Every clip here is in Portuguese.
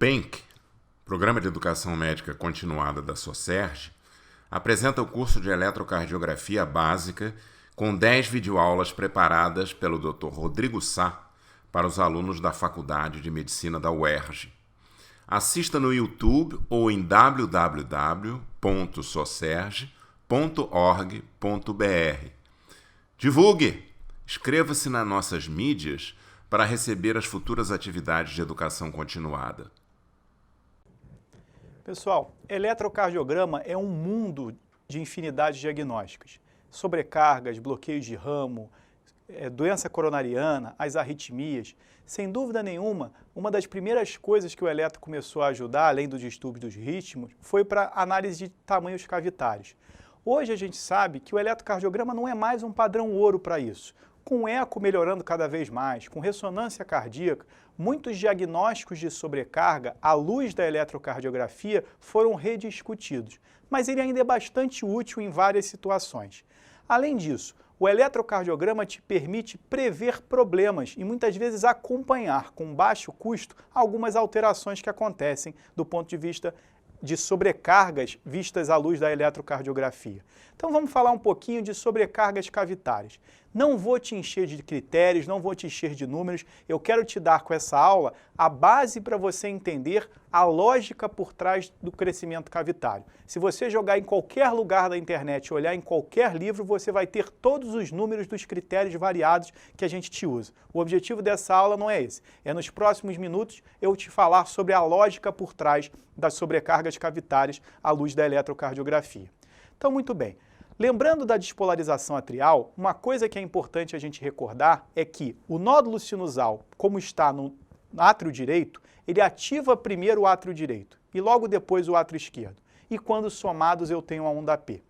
PENC, Programa de Educação Médica Continuada da SOCERJ, apresenta o curso de Eletrocardiografia Básica com 10 videoaulas preparadas pelo Dr. Rodrigo Sá para os alunos da Faculdade de Medicina da UERJ. Assista no YouTube ou em www.socerj.org.br. Divulgue! Inscreva-se nas nossas mídias para receber as futuras atividades de educação continuada. Pessoal, eletrocardiograma é um mundo de infinidades diagnósticas. Sobrecargas, bloqueios de ramo, doença coronariana, as arritmias. Sem dúvida nenhuma, uma das primeiras coisas que o eletro começou a ajudar, além do distúrbio dos ritmos, foi para análise de tamanhos cavitários. Hoje a gente sabe que o eletrocardiograma não é mais um padrão ouro para isso. Com eco melhorando cada vez mais, com ressonância cardíaca, muitos diagnósticos de sobrecarga à luz da eletrocardiografia foram rediscutidos, mas ele ainda é bastante útil em várias situações. Além disso, o eletrocardiograma te permite prever problemas e muitas vezes acompanhar com baixo custo algumas alterações que acontecem do ponto de vista de sobrecargas vistas à luz da eletrocardiografia. Então vamos falar um pouquinho de sobrecargas cavitárias. Não vou te encher de critérios, não vou te encher de números, eu quero te dar com essa aula a base para você entender a lógica por trás do crescimento cavitário. Se você jogar em qualquer lugar da internet, olhar em qualquer livro, você vai ter todos os números dos critérios variados que a gente te usa. O objetivo dessa aula não é esse, é nos próximos minutos eu te falar sobre a lógica por trás das sobrecargas cavitárias à luz da eletrocardiografia. Então, muito bem. Lembrando da despolarização atrial, uma coisa que é importante a gente recordar é que o nódulo sinusal, como está no átrio direito, ele ativa primeiro o átrio direito e logo depois o átrio esquerdo. E quando somados eu tenho a onda P.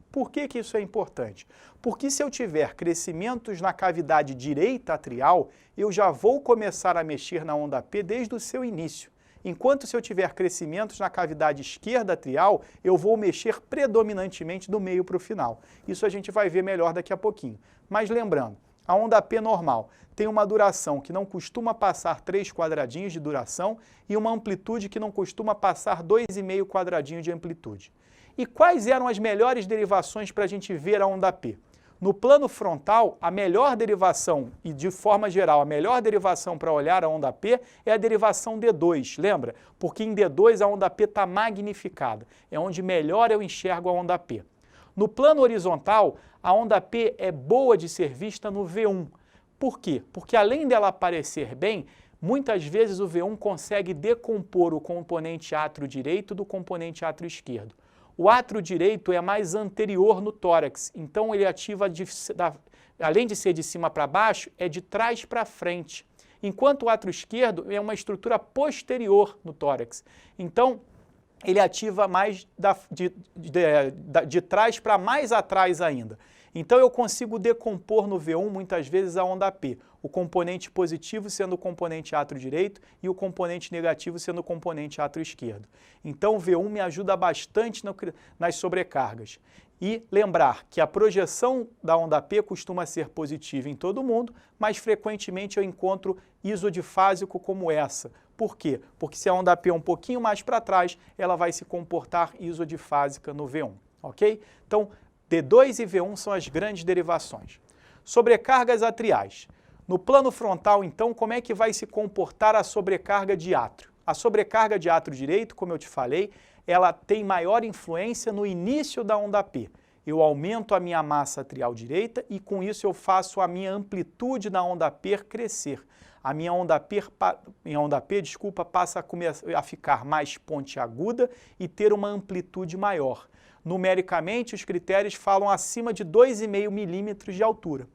Por que isso é importante? Porque se eu tiver crescimentos na cavidade direita atrial, eu já vou começar a mexer na onda P desde o seu início. Enquanto se eu tiver crescimentos na cavidade esquerda atrial, eu vou mexer predominantemente do meio para o final. Isso a gente vai ver melhor daqui a pouquinho. Mas lembrando, a onda P normal tem uma duração que não costuma passar 3 quadradinhos de duração e uma amplitude que não costuma passar 2,5 quadradinhos de amplitude. E quais eram as melhores derivações para a gente ver a onda P? No plano frontal, a melhor derivação, e de forma geral, a melhor derivação para olhar a onda P é a derivação D2, lembra? Porque em D2 a onda P está magnificada, é onde melhor eu enxergo a onda P. No plano horizontal, a onda P é boa de ser vista no V1. Por quê? Porque além dela aparecer bem, muitas vezes o V1 consegue decompor o componente átrio direito do componente átrio esquerdo. O átrio direito é mais anterior no tórax, então ele ativa, além de ser de cima para baixo, é de trás para frente. Enquanto o átrio esquerdo é uma estrutura posterior no tórax. Então, ele ativa mais de trás para mais atrás ainda. Então eu consigo decompor no V1 muitas vezes a onda P, o componente positivo sendo o componente átrio direito e o componente negativo sendo o componente átrio esquerdo. Então o V1 me ajuda bastante nas sobrecargas. E lembrar que a projeção da onda P costuma ser positiva em todo mundo, mas frequentemente eu encontro isodifásico como essa. Por quê? Porque se a onda P é um pouquinho mais para trás, ela vai se comportar isodifásica no V1, ok? Então, D2 e V1 são as grandes derivações. Sobrecargas atriais. No plano frontal, então, como é que vai se comportar a sobrecarga de átrio? A sobrecarga de átrio direito, como eu te falei, ela tem maior influência no início da onda P. Eu aumento a minha massa atrial direita e com isso eu faço a minha amplitude da onda P crescer. A minha onda P, passa a ficar mais pontiaguda e ter uma amplitude maior. Numericamente, os critérios falam acima de 2,5 milímetros de altura.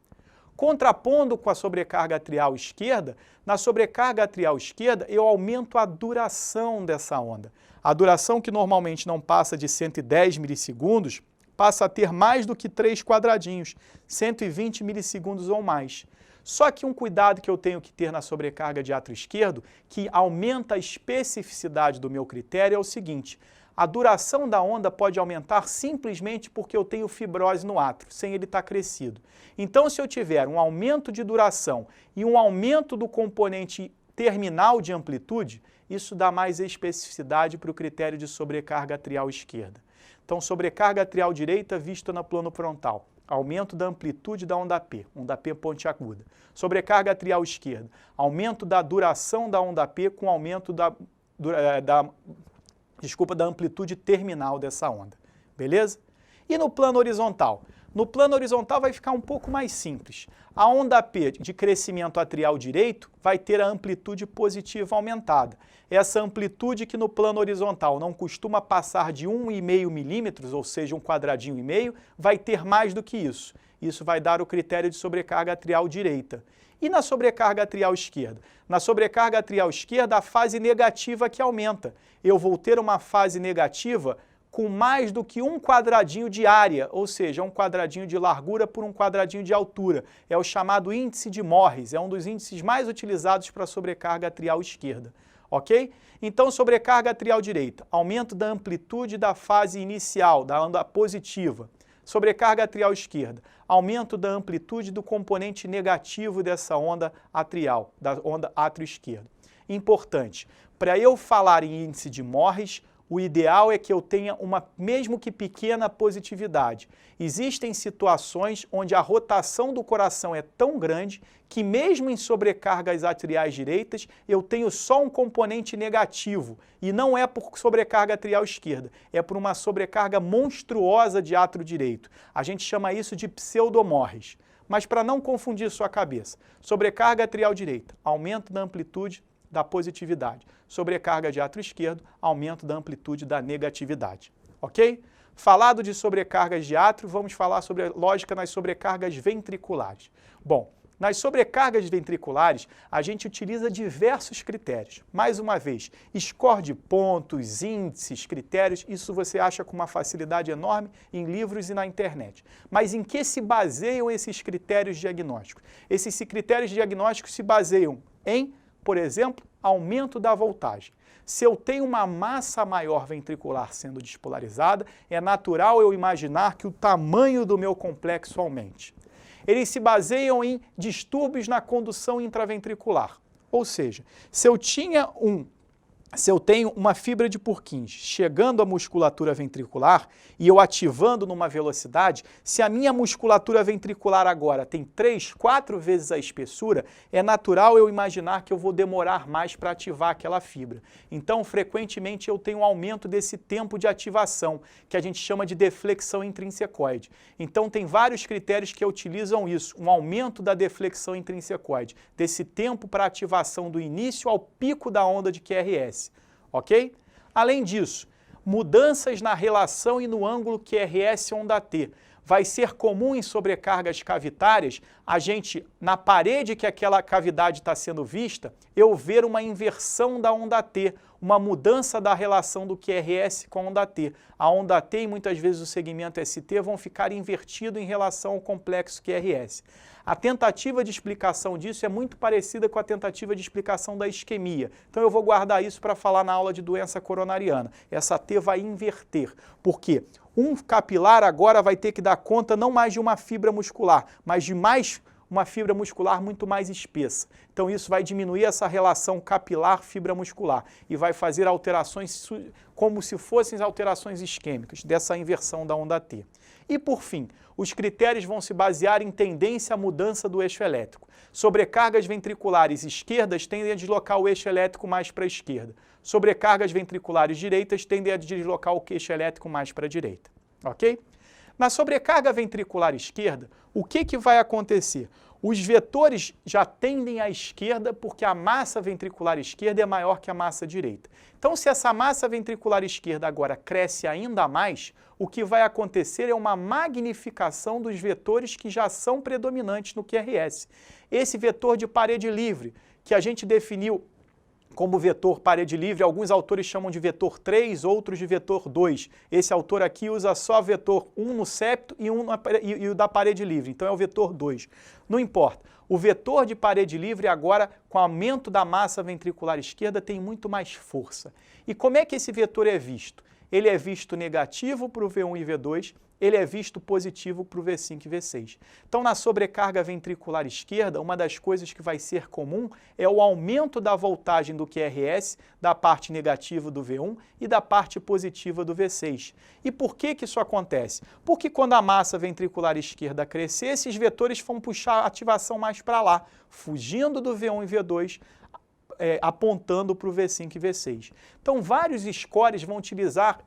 Contrapondo com a sobrecarga atrial esquerda, na sobrecarga atrial esquerda eu aumento a duração dessa onda. A duração que normalmente não passa de 110 milissegundos, passa a ter mais do que 3 quadradinhos, 120 milissegundos ou mais. Só que um cuidado que eu tenho que ter na sobrecarga de átrio esquerdo, que aumenta a especificidade do meu critério, é o seguinte: a duração da onda pode aumentar simplesmente porque eu tenho fibrose no átrio, sem ele estar crescido. Então, se eu tiver um aumento de duração e um aumento do componente terminal de amplitude, Isso dá mais especificidade para o critério de sobrecarga atrial esquerda. Então, sobrecarga atrial direita vista no plano frontal. Aumento da amplitude da onda P pontiaguda. Sobrecarga atrial esquerda, aumento da duração da onda P com aumento da amplitude terminal dessa onda, beleza? E no plano horizontal? No plano horizontal vai ficar um pouco mais simples. A onda P de crescimento atrial direito vai ter a amplitude positiva aumentada. Essa amplitude que no plano horizontal não costuma passar de 1,5 milímetros, ou seja, um quadradinho e meio, vai ter mais do que isso. Isso vai dar o critério de sobrecarga atrial direita. E na sobrecarga atrial esquerda? Na sobrecarga atrial esquerda, a fase negativa que aumenta. Eu vou ter uma fase negativa com mais do que um quadradinho de área, ou seja, um quadradinho de largura por um quadradinho de altura. É o chamado índice de Morris, é um dos índices mais utilizados para sobrecarga atrial esquerda, ok? Então, sobrecarga atrial direita, aumento da amplitude da fase inicial, da onda positiva. Sobrecarga atrial esquerda, aumento da amplitude do componente negativo dessa onda atrial, da onda átrio esquerda. Importante, para eu falar em índice de Morris, o ideal é que eu tenha uma, mesmo que pequena, positividade. Existem situações onde a rotação do coração é tão grande que mesmo em sobrecargas atriais direitas, eu tenho só um componente negativo. E não é por sobrecarga atrial esquerda, é por uma sobrecarga monstruosa de átrio direito. A gente chama isso de pseudomorris. Mas para não confundir sua cabeça, sobrecarga atrial direita, aumento da amplitude da positividade. Sobrecarga de átrio esquerdo, aumento da amplitude da negatividade. Ok? Falado de sobrecargas de átrio, vamos falar sobre a lógica nas sobrecargas ventriculares. Bom, nas sobrecargas ventriculares, a gente utiliza diversos critérios. Mais uma vez, score de pontos, índices, critérios, isso você acha com uma facilidade enorme em livros e na internet. Mas em que se baseiam esses critérios diagnósticos? Esses critérios diagnósticos se baseiam em, por exemplo, aumento da voltagem. Se eu tenho uma massa maior ventricular sendo despolarizada, é natural eu imaginar que o tamanho do meu complexo aumente. Eles se baseiam em distúrbios na condução intraventricular. Ou seja, se eu tenho uma fibra de Purkinje chegando à musculatura ventricular e eu ativando numa velocidade, se a minha musculatura ventricular agora tem 3, 4 vezes a espessura, é natural eu imaginar que eu vou demorar mais para ativar aquela fibra. Então, frequentemente, eu tenho um aumento desse tempo de ativação, que a gente chama de deflexão intrinsecoide. Então, tem vários critérios que utilizam isso, um aumento da deflexão intrinsecoide, desse tempo para ativação do início ao pico da onda de QRS. Ok? Além disso, mudanças na relação e no ângulo QRS onda T. Vai ser comum em sobrecargas cavitárias, a gente, na parede que aquela cavidade está sendo vista, eu ver uma inversão da onda T, uma mudança da relação do QRS com a onda T. A onda T e muitas vezes o segmento ST vão ficar invertidos em relação ao complexo QRS. A tentativa de explicação disso é muito parecida com a tentativa de explicação da isquemia. Então eu vou guardar isso para falar na aula de doença coronariana. Essa T vai inverter. Por quê? Um capilar agora vai ter que dar conta não mais de uma fibra muscular, mas de mais uma fibra muscular muito mais espessa. Então isso vai diminuir essa relação capilar-fibra muscular e vai fazer alterações como se fossem alterações isquêmicas dessa inversão da onda T. E por fim, os critérios vão se basear em tendência à mudança do eixo elétrico. Sobrecargas ventriculares esquerdas tendem a deslocar o eixo elétrico mais para a esquerda. Sobrecargas ventriculares direitas tendem a deslocar o eixo elétrico mais para a direita. Ok? Na sobrecarga ventricular esquerda, o que vai acontecer? Os vetores já tendem à esquerda porque a massa ventricular esquerda é maior que a massa direita. Então, se essa massa ventricular esquerda agora cresce ainda mais, o que vai acontecer é uma magnificação dos vetores que já são predominantes no QRS. Esse vetor de parede livre, que a gente definiu como vetor parede livre, alguns autores chamam de vetor 3, outros de vetor 2. Esse autor aqui usa só vetor 1 no septo e o da parede livre, então é o vetor 2. Não importa. O vetor de parede livre agora, com aumento da massa ventricular esquerda, tem muito mais força. E como é que esse vetor é visto? Ele é visto negativo para o V1 e V2 ele é visto positivo para o V5 e V6. Então, na sobrecarga ventricular esquerda, uma das coisas que vai ser comum é o aumento da voltagem do QRS, da parte negativa do V1 e da parte positiva do V6. E por que isso acontece? Porque quando a massa ventricular esquerda crescer, esses vetores vão puxar a ativação mais para lá, fugindo do V1 e V2, apontando para o V5 e V6. Então, vários scores vão utilizar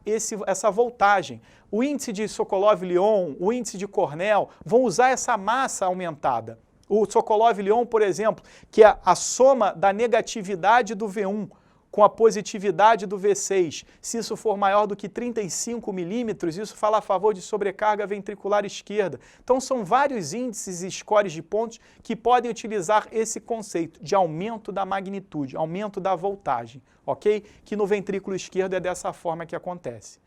essa voltagem. O índice de Sokolov-Lyon, o índice de Cornell, vão usar essa massa aumentada. O Sokolov-Lyon, por exemplo, que é a soma da negatividade do V1 com a positividade do V6, se isso for maior do que 35 milímetros, isso fala a favor de sobrecarga ventricular esquerda. Então, são vários índices e scores de pontos que podem utilizar esse conceito de aumento da magnitude, aumento da voltagem, ok? Que no ventrículo esquerdo é dessa forma que acontece.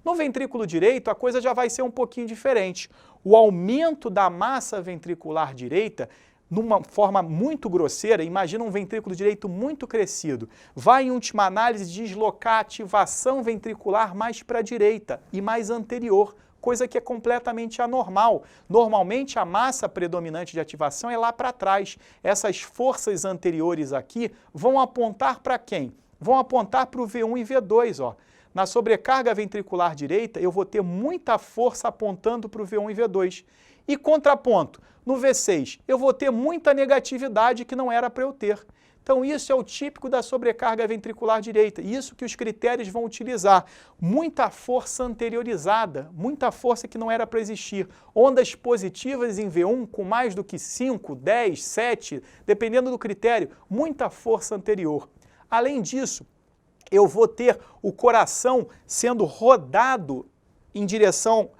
No ventrículo direito, a coisa já vai ser um pouquinho diferente. O aumento da massa ventricular direita, numa forma muito grosseira, imagina um ventrículo direito muito crescido, vai, em última análise, deslocar a ativação ventricular mais para a direita e mais anterior, coisa que é completamente anormal. Normalmente, a massa predominante de ativação é lá para trás. Essas forças anteriores aqui vão apontar para quem? Vão apontar para o V1 e V2, ó. Na sobrecarga ventricular direita, eu vou ter muita força apontando para o V1 e V2. E contraponto, no V6, eu vou ter muita negatividade que não era para eu ter. Então, isso é o típico da sobrecarga ventricular direita. Isso que os critérios vão utilizar. Muita força anteriorizada, muita força que não era para existir. Ondas positivas em V1 com mais do que 5, 10, 7, dependendo do critério, muita força anterior. Além disso, eu vou ter o coração sendo rodado em direção,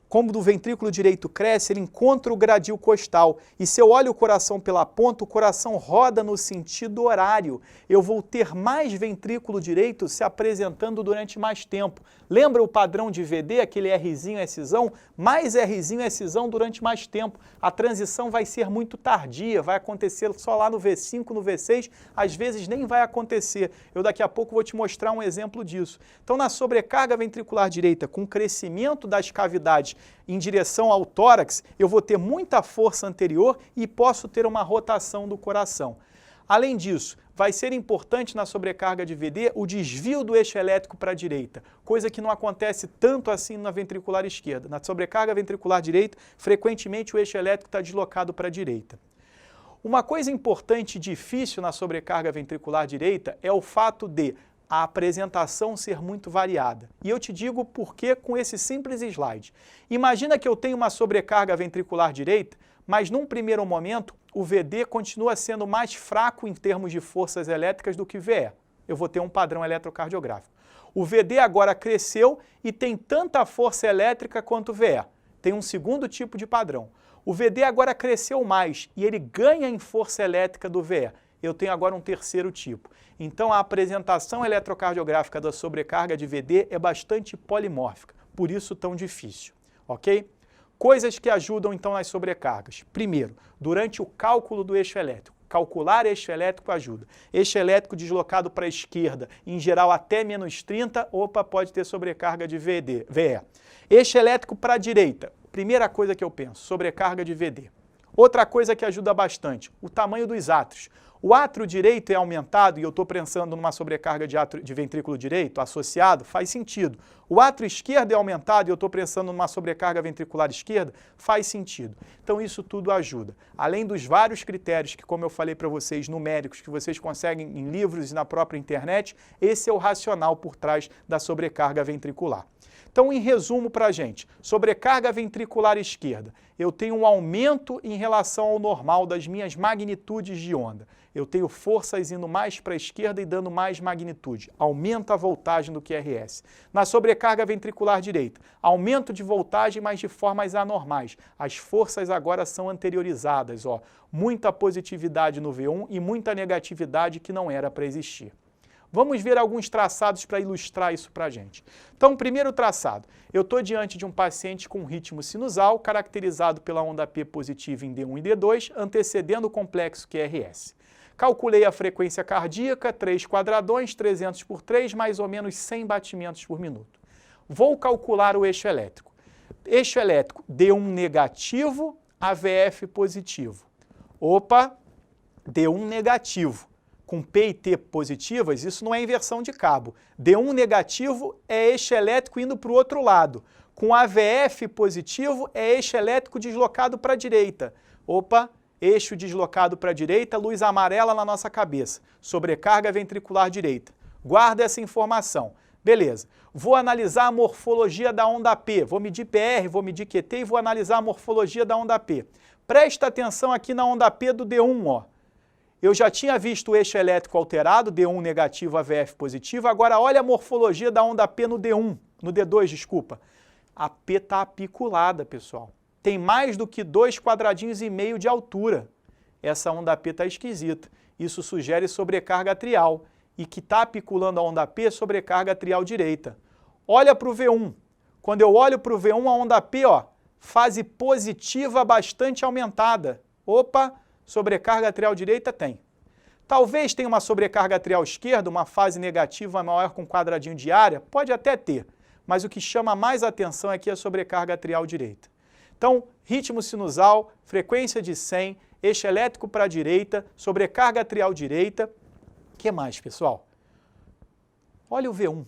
como do ventrículo direito cresce, ele encontra o gradil costal. E se eu olho o coração pela ponta, o coração roda no sentido horário. Eu vou ter mais ventrículo direito se apresentando durante mais tempo. Lembra o padrão de VD, aquele Rzinho, Szão? Mais Rzinho, Szão durante mais tempo. A transição vai ser muito tardia, vai acontecer só lá no V5, no V6, às vezes nem vai acontecer. Eu daqui a pouco vou te mostrar um exemplo disso. Então, na sobrecarga ventricular direita, com o crescimento das cavidades em direção ao tórax, eu vou ter muita força anterior e posso ter uma rotação do coração. Além disso, vai ser importante na sobrecarga de VD o desvio do eixo elétrico para a direita, coisa que não acontece tanto assim na ventricular esquerda. Na sobrecarga ventricular direita, frequentemente o eixo elétrico está deslocado para a direita. Uma coisa importante e difícil na sobrecarga ventricular direita é o fato de a apresentação ser muito variada. E eu te digo por que com esse simples slide. Imagina que eu tenho uma sobrecarga ventricular direita, mas num primeiro momento o VD continua sendo mais fraco em termos de forças elétricas do que o VE. Eu vou ter um padrão eletrocardiográfico. O VD agora cresceu e tem tanta força elétrica quanto o VE. Tem um segundo tipo de padrão. O VD agora cresceu mais e ele ganha em força elétrica do VE. Eu tenho agora um terceiro tipo. Então, a apresentação eletrocardiográfica da sobrecarga de VD é bastante polimórfica, por isso tão difícil, ok? Coisas que ajudam, então, nas sobrecargas. Primeiro, durante o cálculo do eixo elétrico. Calcular eixo elétrico ajuda. Eixo elétrico deslocado para a esquerda, em geral até menos 30, opa, pode ter sobrecarga de VE. Eixo elétrico para a direita, primeira coisa que eu penso, sobrecarga de VD. Outra coisa que ajuda bastante, o tamanho dos átrios. O átrio direito é aumentado e eu estou pensando numa sobrecarga de ventrículo direito associado, faz sentido. O átrio esquerdo é aumentado e eu estou pensando numa sobrecarga ventricular esquerda, faz sentido. Então isso tudo ajuda. Além dos vários critérios que, como eu falei para vocês, numéricos, que vocês conseguem em livros e na própria internet, esse é o racional por trás da sobrecarga ventricular. Então, em resumo para a gente, sobrecarga ventricular esquerda, eu tenho um aumento em relação ao normal das minhas magnitudes de onda. Eu tenho forças indo mais para a esquerda e dando mais magnitude. Aumenta a voltagem do QRS. Na sobrecarga ventricular direita, aumento de voltagem, mas de formas anormais. As forças agora são anteriorizadas, ó. Muita positividade no V1 e muita negatividade que não era para existir. Vamos ver alguns traçados para ilustrar isso para a gente. Então, primeiro traçado, eu estou diante de um paciente com ritmo sinusal, caracterizado pela onda P positiva em D1 e D2, antecedendo o complexo QRS. Calculei a frequência cardíaca, 3 quadradões, 300 por 3, mais ou menos 100 batimentos por minuto. Vou calcular o eixo elétrico. Eixo elétrico, D1 negativo, AVF positivo. Opa, D1 negativo. Com P e T positivas, isso não é inversão de cabo. D1 negativo é eixo elétrico indo para o outro lado. Com AVF positivo é eixo elétrico deslocado para a direita. Opa, eixo deslocado para a direita, luz amarela na nossa cabeça. Sobrecarga ventricular direita. Guarda essa informação. Beleza. Vou analisar a morfologia da onda P. Vou medir PR, vou medir QT e vou analisar a morfologia da onda P. Presta atenção aqui na onda P do D1, ó. Eu já tinha visto o eixo elétrico alterado, D1 negativo, AVF positivo. Agora olha a morfologia da onda P no D1, no D2, desculpa. A P está apiculada, pessoal. Tem mais do que 2,5 quadradinhos de altura. Essa onda P está esquisita. Isso sugere sobrecarga atrial. E que está apiculando a onda P, sobrecarga atrial direita. Olha para o V1. Quando eu olho para o V1, a onda P, ó, fase positiva bastante aumentada. Opa, sobrecarga atrial direita tem. Talvez tenha uma sobrecarga atrial esquerda, uma fase negativa maior com quadradinho de área, pode até ter. Mas o que chama mais atenção aqui é a sobrecarga atrial direita. Então, ritmo sinusal, frequência de 100, eixo elétrico para a direita, sobrecarga atrial direita. O que mais, pessoal? Olha o V1.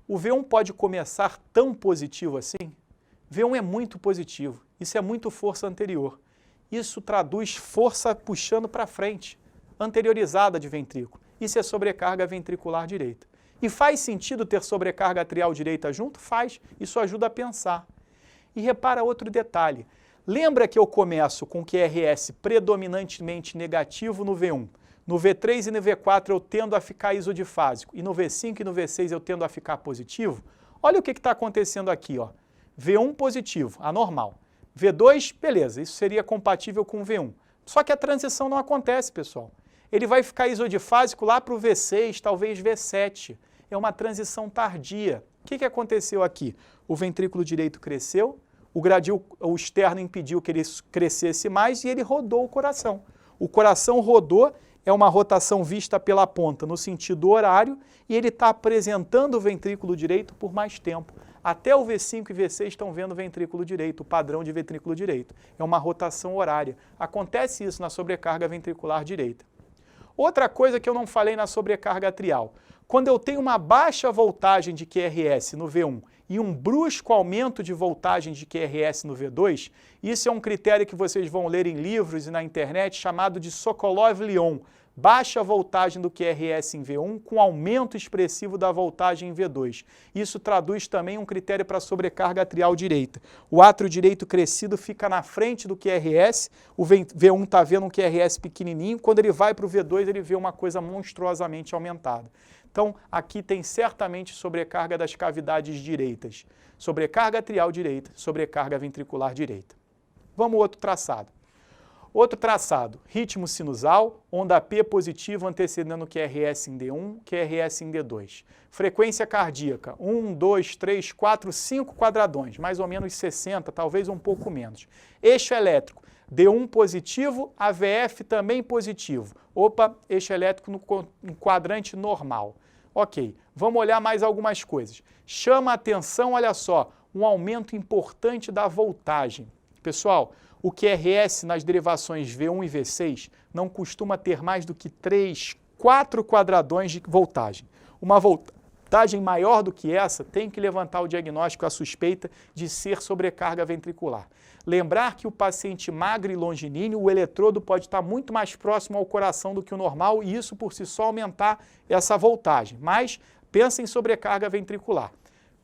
O V1 pode começar tão positivo assim? V1 é muito positivo. Isso é muito força anterior. Isso traduz força puxando para frente, anteriorizada de ventrículo. Isso é sobrecarga ventricular direita. E faz sentido ter sobrecarga atrial direita junto? Faz. Isso ajuda a pensar. E repara outro detalhe. Lembra que eu começo com QRS predominantemente negativo no V1. No V3 e no V4 eu tendo a ficar isodifásico. E no V5 e no V6 eu tendo a ficar positivo. Olha o que está acontecendo aqui, ó. V1 positivo, anormal. V2, beleza, isso seria compatível com o V1. Só que a transição não acontece, pessoal. Ele vai ficar isodifásico lá para o V6, talvez V7. É uma transição tardia. O que aconteceu aqui? O ventrículo direito cresceu, o externo impediu que ele crescesse mais e ele rodou o coração. O coração rodou, é uma rotação vista pela ponta no sentido horário e ele está apresentando o ventrículo direito por mais tempo. Até o V5 e V6 estão vendo o ventrículo direito, o padrão de ventrículo direito. É uma rotação horária. Acontece isso na sobrecarga ventricular direita. Outra coisa que eu não falei na sobrecarga atrial. Quando eu tenho uma baixa voltagem de QRS no V1 e um brusco aumento de voltagem de QRS no V2, isso é um critério que vocês vão ler em livros e na internet chamado de Sokolov-Lyon. Baixa voltagem do QRS em V1 com aumento expressivo da voltagem em V2. Isso traduz também um critério para sobrecarga atrial direita. O átrio direito crescido fica na frente do QRS, o V1 está vendo um QRS pequenininho, quando ele vai para o V2 ele vê uma coisa monstruosamente aumentada. Então, aqui tem certamente sobrecarga das cavidades direitas. Sobrecarga atrial direita, sobrecarga ventricular direita. Vamos ao outro traçado. Outro traçado, ritmo sinusal, onda P positiva antecedendo QRS em D1, QRS em D2. Frequência cardíaca, 1, 2, 3, 4, 5 quadradões, mais ou menos 60, talvez um pouco menos. Eixo elétrico, D1 positivo, AVF também positivo. Opa, eixo elétrico no quadrante normal. Ok, vamos olhar mais algumas coisas. Chama a atenção, olha só, um aumento importante da voltagem. Pessoal, o QRS nas derivações V1 e V6 não costuma ter mais do que 3, 4 quadradões de voltagem. Uma voltagem maior do que essa tem que levantar o diagnóstico à suspeita de ser sobrecarga ventricular. Lembrar que o paciente magro e longilíneo, o eletrodo pode estar muito mais próximo ao coração do que o normal e isso por si só aumentar essa voltagem. Mas pensa em sobrecarga ventricular.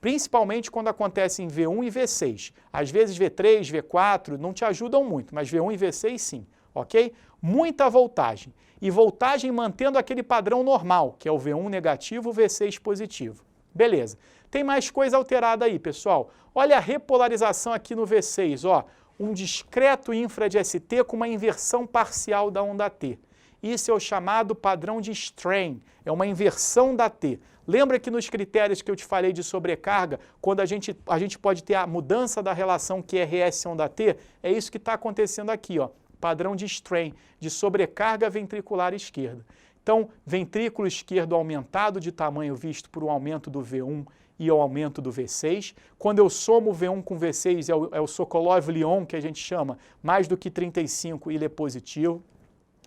Principalmente quando acontece em V1 e V6. Às vezes V3, V4 não te ajudam muito, mas V1 e V6 sim, ok? Muita voltagem. E voltagem mantendo aquele padrão normal, que é o V1 negativo, o V6 positivo. Beleza. Tem mais coisa alterada aí, pessoal. Olha a repolarização aqui no V6, ó. Um discreto infra de ST com uma inversão parcial da onda T. Isso é o chamado padrão de strain, é uma inversão da T. Lembra que nos critérios que eu te falei de sobrecarga, quando a gente pode ter a mudança da relação QRS-onda T? É isso que está acontecendo aqui, ó. Padrão de strain, de sobrecarga ventricular esquerda. Então, ventrículo esquerdo aumentado de tamanho visto por um aumento do V1 e ao aumento do V6. Quando eu somo o V1 com V6, é o Sokolov-Lyon, que a gente chama, mais do que 35, ele é positivo.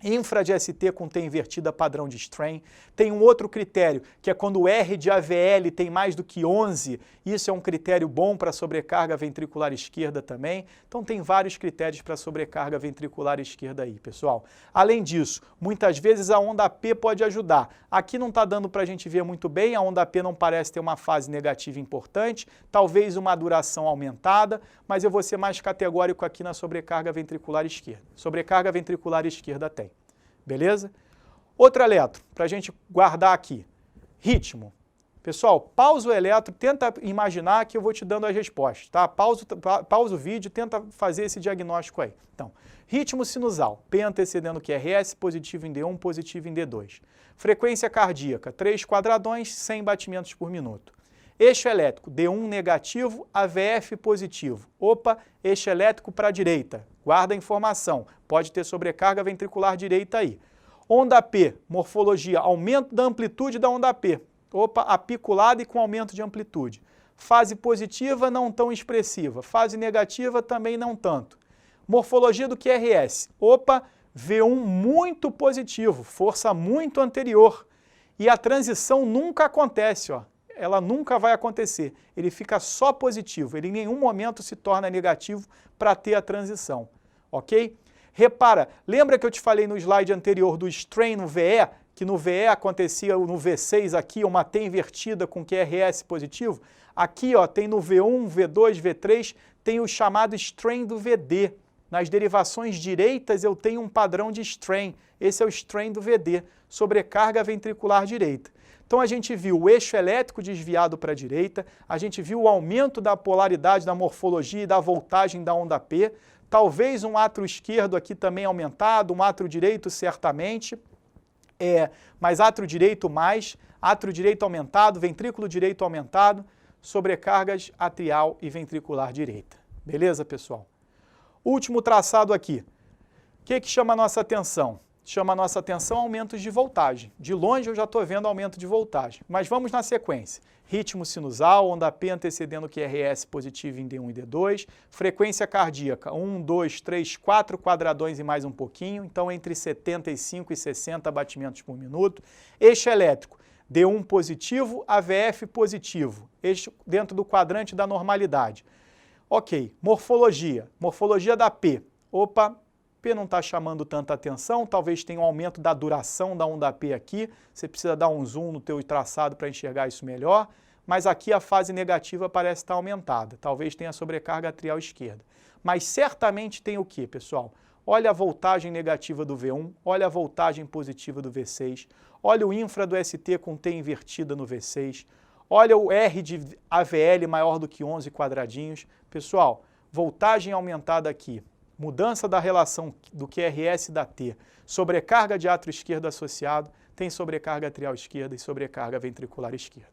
Infra de ST com T invertida padrão de strain. Tem um outro critério, que é quando o R de AVL tem mais do que 11, isso é um critério bom para sobrecarga ventricular esquerda também. Então tem vários critérios para sobrecarga ventricular esquerda aí, pessoal. Além disso, muitas vezes a onda P pode ajudar. Aqui não está dando para a gente ver muito bem, a onda P não parece ter uma fase negativa importante, talvez uma duração aumentada, mas eu vou ser mais categórico aqui na sobrecarga ventricular esquerda. Sobrecarga ventricular esquerda tem. Beleza? Outro eletro, para a gente guardar aqui. Ritmo. Pessoal, pausa o eletro, tenta imaginar que eu vou te dando as respostas, tá? Pausa o vídeo, tenta fazer esse diagnóstico aí. Então, ritmo sinusal, P antecedendo QRS, positivo em D1, positivo em D2. Frequência cardíaca, 3 quadradões, 100 batimentos por minuto. Eixo elétrico, D1 negativo, AVF positivo. Opa, eixo elétrico para a direita. Guarda a informação, pode ter sobrecarga ventricular direita aí. Onda P, morfologia, aumento da amplitude da onda P. Opa, apiculada e com aumento de amplitude. Fase positiva, não tão expressiva. Fase negativa, também não tanto. Morfologia do QRS. Opa, V1 muito positivo, força muito anterior. E a transição nunca acontece, ó. Ela nunca vai acontecer. Ele fica só positivo, ele em nenhum momento se torna negativo para ter a transição, ok? Repara, lembra que eu te falei no slide anterior do strain no VE, que no VE acontecia no V6 aqui, uma T invertida com QRS positivo? Aqui, ó, tem no V1, V2, V3, tem o chamado strain do VD. Nas derivações direitas eu tenho um padrão de strain, esse é o strain do VD, sobrecarga ventricular direita. Então a gente viu o eixo elétrico desviado para a direita, a gente viu o aumento da polaridade da morfologia e da voltagem da onda P, talvez um átrio esquerdo aqui também aumentado, um átrio direito certamente, mas átrio direito mais, átrio direito aumentado, ventrículo direito aumentado, sobrecargas atrial e ventricular direita. Beleza, pessoal? Último traçado aqui. O que chama a nossa atenção? Chama a nossa atenção aumentos de voltagem. De longe eu já estou vendo aumento de voltagem, mas vamos na sequência. Ritmo sinusal, onda P antecedendo QRS positivo em D1 e D2, frequência cardíaca 1, 2, 3, 4 quadradões e mais um pouquinho, então entre 75 e 60 batimentos por minuto. Eixo elétrico, D1 positivo, AVF positivo, eixo dentro do quadrante da normalidade. Ok, morfologia da P. Opa, P não está chamando tanta atenção, talvez tenha um aumento da duração da onda P aqui, você precisa dar um zoom no teu traçado para enxergar isso melhor, mas aqui a fase negativa parece estar aumentada, talvez tenha sobrecarga atrial esquerda. Mas certamente tem o que, pessoal? Olha a voltagem negativa do V1, olha a voltagem positiva do V6, olha o infra do ST com T invertida no V6, olha o R de AVL maior do que 11 quadradinhos. Pessoal, voltagem aumentada aqui. Mudança da relação do QRS e da T, sobrecarga de átrio esquerdo associado, tem sobrecarga atrial esquerda e sobrecarga ventricular esquerda.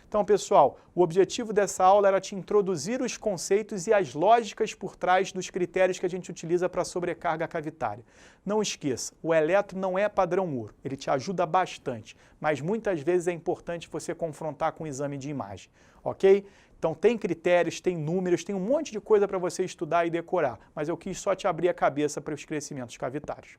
Então, pessoal, o objetivo dessa aula era te introduzir os conceitos e as lógicas por trás dos critérios que a gente utiliza para sobrecarga cavitária. Não esqueça, o eletro não é padrão ouro, ele te ajuda bastante, mas muitas vezes é importante você confrontar com o exame de imagem, ok? Então tem critérios, tem números, tem um monte de coisa para você estudar e decorar, mas eu quis só te abrir a cabeça para os crescimentos cavitários.